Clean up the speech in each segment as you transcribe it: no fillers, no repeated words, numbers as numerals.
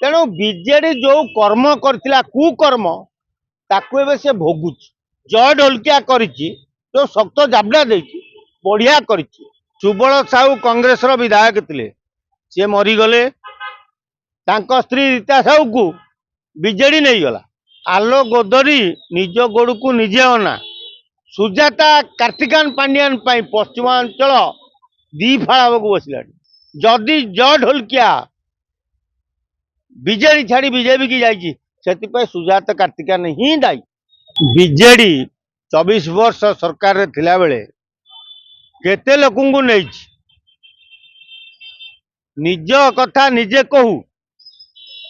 तेणु बीजेडी जो कर्म करथिला कुकर्म ताकू एबे से भोगुच जय ढोलकिया करिछि जो शक्त जाबड़ा देछि बढ़िया करिछि। सुबल साहू कांग्रेस रो विधायक थिले से मरीगले तांको स्त्री रीता साहू को बीजेडी नहीं गला। आलो गोदरी निज गोड़ को निजे अना सुजाता कार्तिकान पांडियान पश्चिमांचल दी फाड़ा को बसला जदि जय ढोलकिया बीजेडी छाड़ी बीजेपी की जाइए से सुजाता कार्तिकान ही दायी। बीजेडी 24 वर्ष सरकार रे थिला बेले केते लोकन को नहीं निज कथा निजे कहू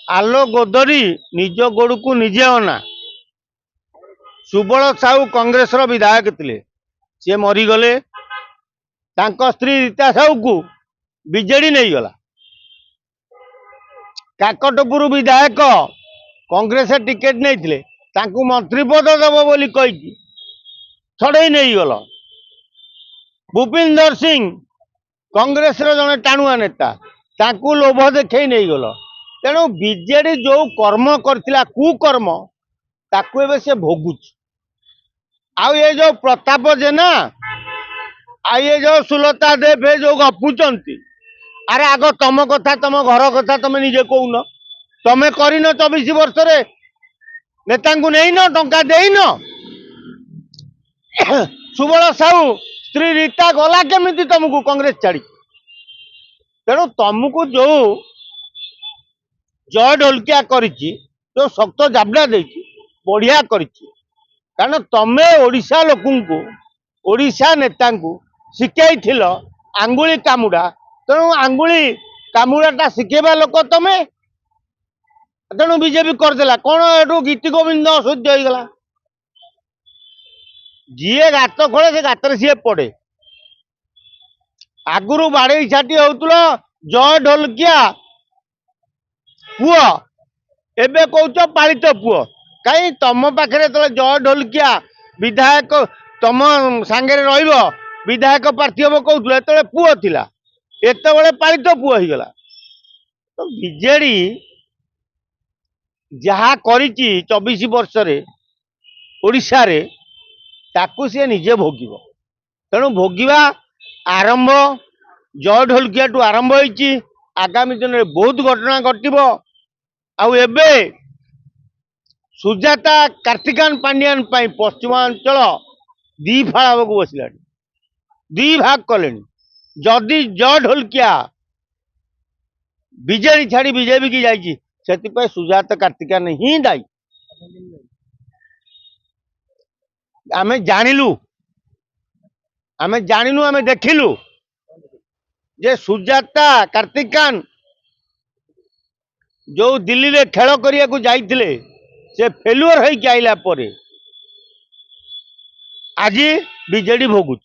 आलो गोदरी निज गोड़ को निजे अना सुबल साहू कांग्रेस रो विधायक थिले से मरीगले तांको स्त्री रीता साहू को बीजेडी नहीं गला। काकटपुर विधायक कांग्रेस टिकेट नहीं थिले तांको मंत्री पद दब बोली कही छड़े नहीं गल। भूपिंदर सिंह कांग्रेस रो जने टाणुआ नेता तांको लोभ देखई नहीं गल। तेणु बीजेडी जो कर्म करथिला कुकर्म ताकू एबे से भोगुच। आ ये जो प्रताप जेना आ ये जो सुलता देव जो गपुचंती अरे आग तम कथा तम घर कथा तुम निजे कहून तमें कर 24 वर्ष रे नेता नहीं न टंका देन सुबल साहू स्त्री रीता गला केमिति तुमको कांग्रेस छाड़ी। तेणु तुमको जो जय ढोलकिया करिछि जो शक्त जाबड़ा देछि बढ़िया करिछि कारण तमे ओडिशा लोकंकु ओडिशा नेता शिखई आंगुली कामुड़ा। तेणु आंगुली कामुड़ाटा शिखेबा लोक तमे तेणु बीजेपी करदेला कौन एटू गीति गोविंद अशुद्ध हो गला। जीए गात खोले से गातर सी पड़े आगुरु बाड़े छाटी होतुल जय ढोलकिया पुओ एबे कौच पालित पुओ कहीं तम पाखे तो जय ढोलकिया विधायक तम सांगे रहिबो विधायक प्रार्थी हम कहूल एत पुओ थिला एत बड़े पालित पुओ हो गला। तो बीजेडी जहा करिछि 24 वर्ष रे ओडिशा रे ताकू सी निजे भोगिब। तेणु भोगिबा आरंभ जय ढोलकिया टू आरंभ होइछि आगामी दिन में बहुत घटना घटिबो। आउ एबे सुजाता कार्तिकान पांडियान पश्चिमांचल दी फाड़ा को बसला दी भाग कले जदि जय ढोलकिया बीजेडी छाड़ी बीजेपी की जाइए से सुजाता कार्तिकान ही दायी। आमे जानिलु आमे जानिनु आमे देखिलु जे सुजाता कार्तिकान जो दिल्ली रे खेल करिया को जाइथिले से फेलुअर होई आइला परे आज बीजेडी भोगुच।